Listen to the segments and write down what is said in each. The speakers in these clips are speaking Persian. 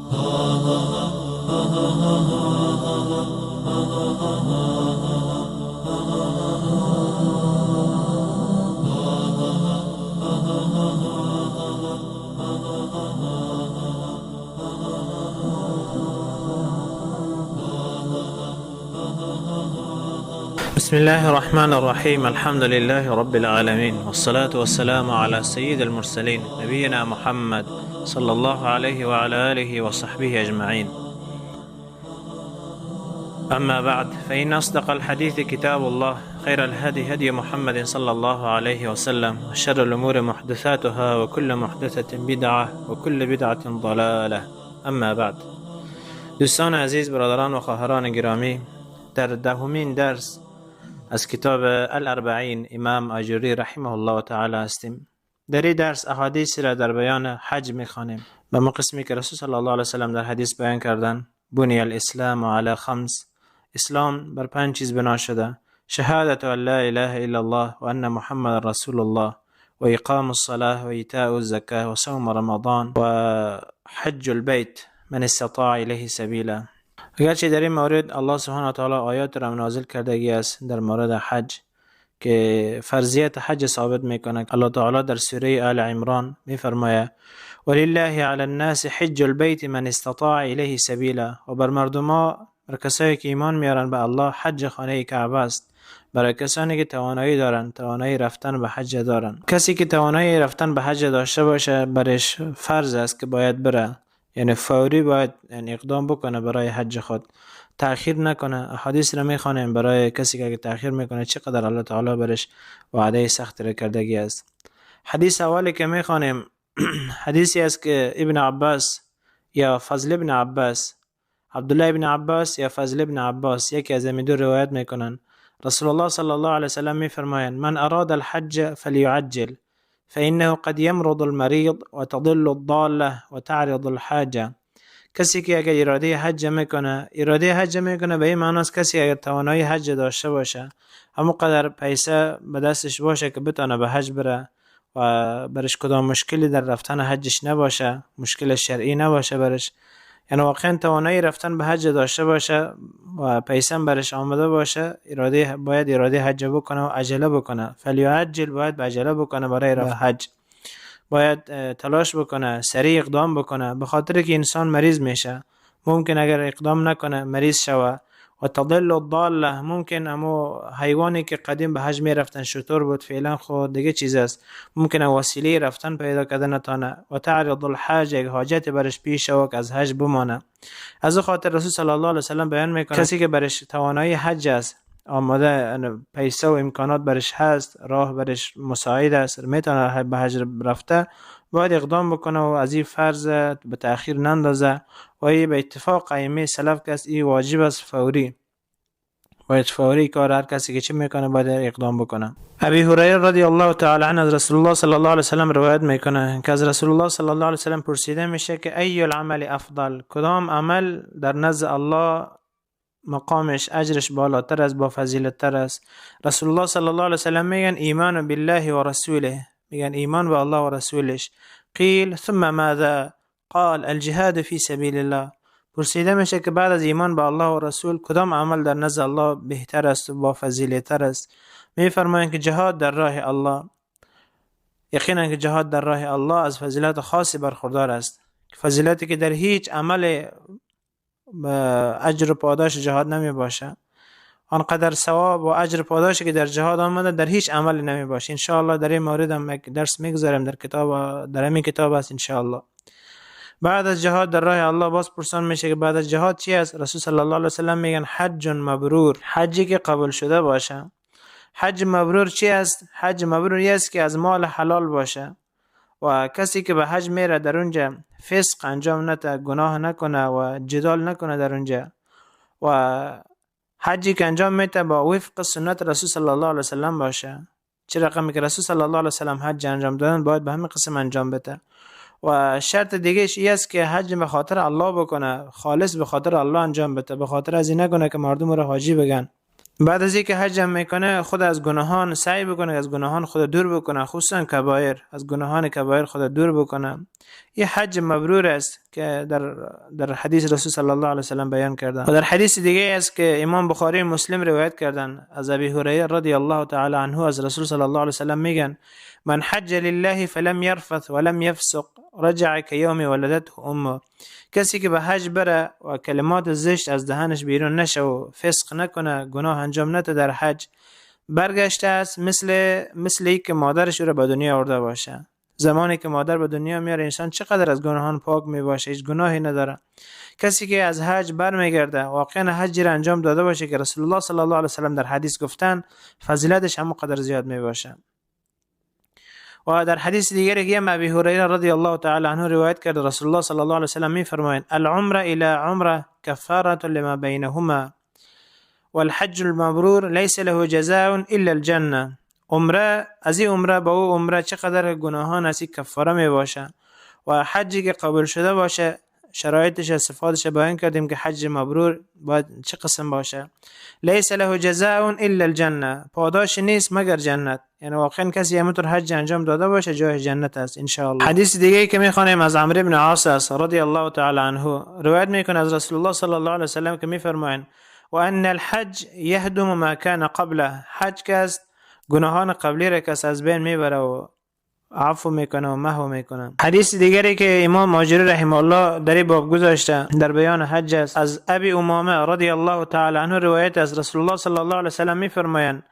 بسم الله الرحمن الرحيم. الحمد لله رب العالمين، والصلاة والسلام على سيد المرسلين نبينا محمد صلى الله عليه وعلى آله وصحبه أجمعين. أما بعد، فإن أصدق الحديث كتاب الله، خير الهدي هدي محمد صلى الله عليه وسلم، وشر الأمور محدثاتها، وكل محدثة بدعة، وكل بدعة ضلالة. أما بعد، دوستان عزیز، برادران و خواهران گرامی، در دهمین درس از کتاب الاربعین امام آجوری رحمه الله تعالی هستیم. در این درس احادیث را در بیان حج میخوانیم. به ما قسمی که رسول صلی الله علیه وسلم در حدیث بیان کردن: بنی الاسلام علی خمس، اسلام بر 5 چیز بنا شده: شهادت ان لا اله الا الله و ان محمد رسول الله، و اقام الصلاه و ایتاء الزکاه و صوم رمضان و حج البیت من استطاع الیه سبیلا. اگرچه در این مورد الله سبحانه و تعالی آیات را نازل کردگی است در مورد حج که فرضیت حج ثابت میکنه. الله تعالی در سوره آل عمران میفرماید: ولله علی الناس حج البیت من استطاع الیه سبیلا. و بر مردما، بر کسایی که ایمان میارن به الله، حج خانه کعبه است برای کسانی که توانایی دارن، توانایی رفتن به حج دارن. کسی که توانایی رفتن به حج داشته باشه، برش فرض است که باید بره، یعنی فوری باید اقدام بکنه برای حج خود، تأخیر نکنه. احادیث را میخوانیم برای کسی که تأخیر میکنه چقدر الله تعالی برش وعده سخت را کردگی است. حدیث اولی که میخوانیم حدیثی است که ابن عباس یا فضل ابن عباس، عبدالله ابن عباس یا فضل ابن عباس، یکی از این دو روایت میکنن. رسول الله صلی الله علیه وسلم میفرمایند: من اراد الحج فلیعجل فإنه قد يمرض المريض وتضل الضالة وتعرض الحاجة. کسی که اگر اراده حج میکنه به این معنی است کسی اگر توانایی حج داشته باشه، همون قدر پیسه به دستش باشه که بتونه به حج بره و برش کدام مشکلی در رفتن حجش نباشه، مشکل شرعی نباشه برش، یعنی واقعا توانایی رفتن به حج داشته باشه و پیسه برش آمده باشه، باید اراده حج بکنه و عجله بکنه. فلیعجل، باید به عجله بکنه برای رفت حج، باید تلاش بکنه، سریع اقدام بکنه، به خاطر که انسان مریض میشه. ممکن اگر اقدام نکنه مریض شوه. و تضل الضاله، ممکن امو حیوانی که قدیم به حج میرفتن شطور بود، فعلا خود دیگه چیز است، ممکن وسیله رفتن پیدا کرده نتانه. و تعرض الحاجه، حاجت برش پیش شوه که از حج بمانه. از او خاطر رسول صلی الله علیه وسلم بیان میکنه کسی که برش توانایی حج است، آماده پیسه و امکانات برش هست، راه برش مساعد است، میتونه به حج رفته، باید اقدام بکنه و از این فرض به تأخیر نندازه. و این به اتفاق ائمه سلف که این واجب است، فوری باید فوری کار هر کسی که چه میکنه باید اقدام بکنه. ابی هریره رضی الله تعالی عنه از رسول الله صلی الله علیه وسلم روایت میکنه که از رسول الله صلی الله علیه وسلم پرسیده میشه که ای العمل افضل، کدام عمل در نزد الله مقامش، اجرش بالاتر است، با فضیلت تر است؟ رسول الله صلی الله علیه وسلم میگن ایمان بالله و رسوله، میگن ایمان به الله و رسولش. قیل ثم ماذا؟ قال الجهاد فی سبیل الله. پرسیده میشه که بعد از ایمان به الله و رسول کدام عمل در نزد الله بهتر است و با فضیلت تر است؟ میفرمایند که جهاد در راه الله. یقینا که جهاد در راه الله از فضیلت خاصی برخوردار است، فضیلتی که در هیچ عمل اجر و پاداش جهاد نمی باشه. آنقدر ثواب و اجر پاداشی که در جهاد آمده در هیچ عمل نمی باشه. انشاءالله در این مورد هم یک درس میگذاریم در همین کتاب است انشاءالله. بعد از جهاد در راه الله باز پرسان میشه که بعد از جهاد چی است؟ رسول صلی الله علیه وسلم میگن حج مبرور، حجی که قبول شده باشه. حج مبرور چی است؟ حج مبرور است که از مال حلال باشه و کسی که به حج میره در اونجا فسق انجام نده، گناه نکنه و جدال نکنه در اونجا، و حجی که انجام میده با وفق سنت رسول صلی الله علیه وسلم باشه. چه رقمی که رسول صلی الله علیه وسلم حج انجام دادن باید به همین قسم انجام بده. و شرط دیگه ای است که حج به خاطر الله بکنه، خالص به خاطر الله انجام بده، به خاطر از این نکنه که مردم رو حاجی بگن. بعد از اینکه حج میکنه خود از گناهان سعی بکنه، از گناهان خود دور بکنه، خصوصا کبایر، از گناهان کبایر خود دور بکنه. این حج مبرور است که در حدیث رسول صلی الله علیه و سلم بیان کردن. و در حدیث دیگه است که امام بخاری و مسلم روایت کردن از ابی هریره رضی الله تعالی عنه از رسول صلی الله علیه و سلم میگن: من حج لله فلم يرفث ولم يفسق رجع كيوم ولدته امه. کسی که به حج بره و کلمات زشت از دهنش بیرون نشه و فسق نکنه، گناه انجام نده در حج، برگشته است مثل ای که مادرش رو به دنیا آورده باشه. زمانی که مادر به دنیا میاره انسان چقدر از گناهان پاک میباشه، هیچ گناهی نداره. کسی که از حج برمیگرده واقعا حج را انجام داده باشه که رسول الله صلی الله علیه و سلم در حدیث گفتن، فضیلتش هم قدر زیاد میباشه. و در حدیث دیگری که ابی هریره رضی الله تعالی عنه روایت کرده، رسول الله صلی الله علیه و سلم میفرمایند: العمره الى عمره کفاره لما بینهما والحج المبرور ليس له جزاء الا الجنه. عمره از این عمره با او عمره چقدر گناهان از این کفاره می باشه. و حجی که قبول شده باشه شرایطش صفاتش بیان کردیم که حج مبرور باید چه قسم باشه. لیس له جزاء الا الجنه، پاداش نیست مگر جنت. یعنی واقعا کسی همونطور حج انجام داده باشه جای جنت است ان شاء الله. حدیث دیگه ای که میخوانیم از عمرو بن عاص رضی الله تعالی عنه روایت میکنه از رسول الله صلی الله علیه و سلم که میفرمایند: و ان الحج يهدم ما كان قبله. حج کس گناهان قبلی را کس از بین میبره و عفو میکنه و محو میکنه. حدیث دیگری که امام ماجری رحمه الله در این باب گذاشته در بیان حج است، از ابی امامه رضی الله تعالی عنه روایت از رسول الله صلی الله علیه و سلم میفرمایند: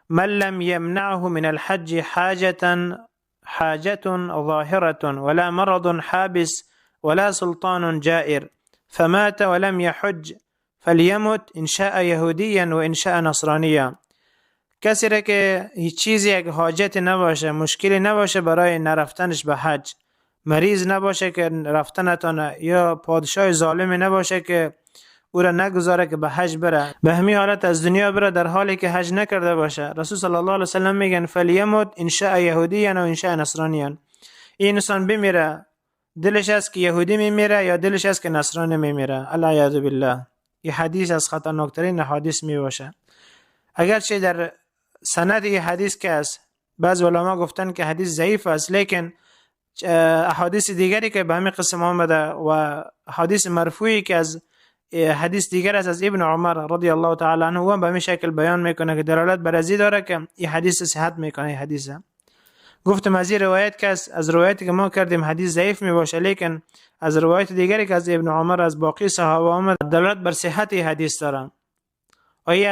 من لم يمنعه من الحج حاجة ظاهرة ولا مرض حابس ولا سلطان جائر فمات ولم يحج فليمت ان شاء يهوديا وان شاء نصرانيا. کسی را که هیچ چیزی یک حاجت نباشه، مشکلی نباشه برای نرفتنش به حج، مریض نباشه که رفتن نتونه، یا پادشاه ظالمی نباشه که او را نگذاره که به حج بره، به همین حالت از دنیا بره در حالی که حج نکرده باشه، رسول صلی الله علیه و سلم میگن: فلیمت ان شاء یهودیا و ان شاء نصرانیا. این انسان بمیره دلش است که یهودی میمیره یا دلش است که نصرانی میمیره، العیاذ بالله. این حدیث از خطرناکترین حدیث میباشه. اگرچه در سند این حدیث که است بعض علما گفتن که حدیث ضعیف است، لیکن احادیث دیگری که به همین قسم آمده و حدیث مرفوعی که از حدیث دیگر است از ابن عمر رضی الله تعالی عنه و به همین شکل بیان میکنه که دلالت بر ازی داره که این حدیث صحت میکنه. این حدیث گفتم از این روایت که از روایتی که ما کردیم حدیث ضعیف میباشه، لیکن از روایت دیگری که از ابن عمر از باقی صحابه آمد دلالت بر صحت این حدیث داره. آیه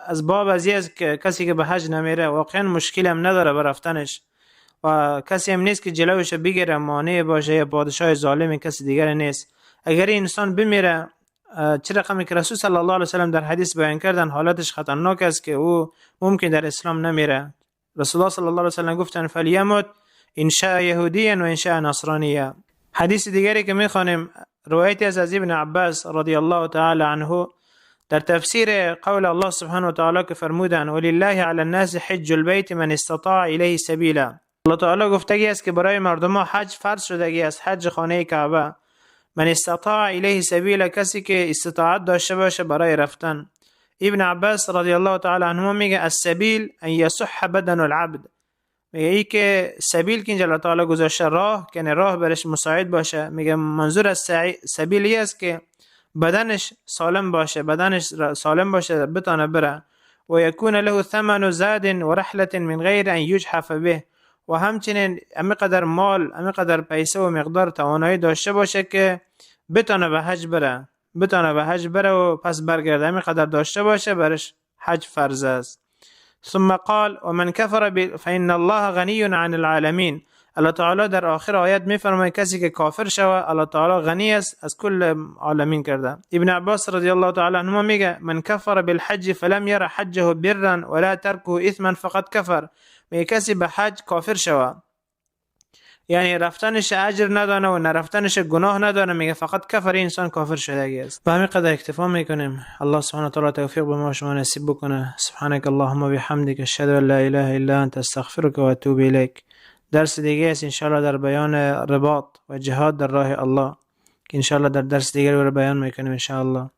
از باب از کسی که به حج نمیره واقعا مشکل هم نداره برفتنش و کسی هم نیست که جلوش بگیره، مانع باشه، یا پادشاه ظالم کسی دیگر نیست. اگر این انسان بمیره، چه رقمی که رسول صلی الله علیه و سلم در حدیث بیان کردن، حالتش خطرناک است که او ممکن در اسلام نمیره. رسول الله صلی الله علیه و سلم گفتن: فلیمت ان شاء یهودیا و ان شاء نصرانیا. حدیث دیگری که میخوانیم روایتی از ابن عباس رضی الله تعالی عنه در تفسیر قول الله سبحانه و تعالی که فرمودن: ولله علی الناس حج البیت من استطاع الیه سبیلا. الله تعالی گفتگی است که برای مردم حج فرض شدگی است، حج خانه کعبه. من استطاع الیه سبیلا، کسی که استطاعت داشته باشه برای رفتن. ابن عباس رضی الله تعالی عنهما میگه: السبیل ان یصح بدن العبد. میگه ای که سبیل که الله تعالی گذاشته راه، که راه برش مساعد باشه. میگه منظور از سبیل است که بدنش سالم باشه، بتانه بره. و یکون له ثمن زاد و رحلت من غیر ان یجحف به. و همچنین همینقدر مال، همینقدر پیسه و مقدار توانایی داشته باشه که بتانه به حج بره و پس برگرده. همینقدر داشته باشه برش حج فرض است. ثم قال: ومن كفر فإن الله غنی عن العالمین. الله تعالی در آخر آیت میفرماید کسی که کافر شود الله تعالی غنی است از کل عالمین کرده. ابن عباس رضی الله تعالی عنهما میگه: من کفر بالحج فلم ير حجه برا ولا تركه اثما فقد کفر. میگه کسی به حج کافر شود، یعنی رفتنش اجر ندانه و نرفتنش گناه ندانه، میگه فقط کفر، انسان کافر شدگی است. به همین قدر اکتفا میکنیم. الله سبحانه و تعالی توفیق به ما شما نصیب بکنه. سبحانك اللهم وبحمدك اشهد ان لا اله الا انت استغفرك و اتوب الیک. درس دیگه است انشاءالله در بیان رباط و جهاد در راه الله که انشاءالله در درس دیگه رو بیان میکنیم انشاءالله.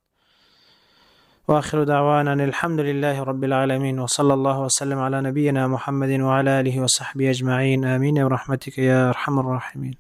وآخر دعوانا أن الحمد لله رب العالمين، وصلى الله وسلم على نبينا محمد وعلى آله وصحبه أجمعين. آمين برحمتك يا أرحم الراحمين.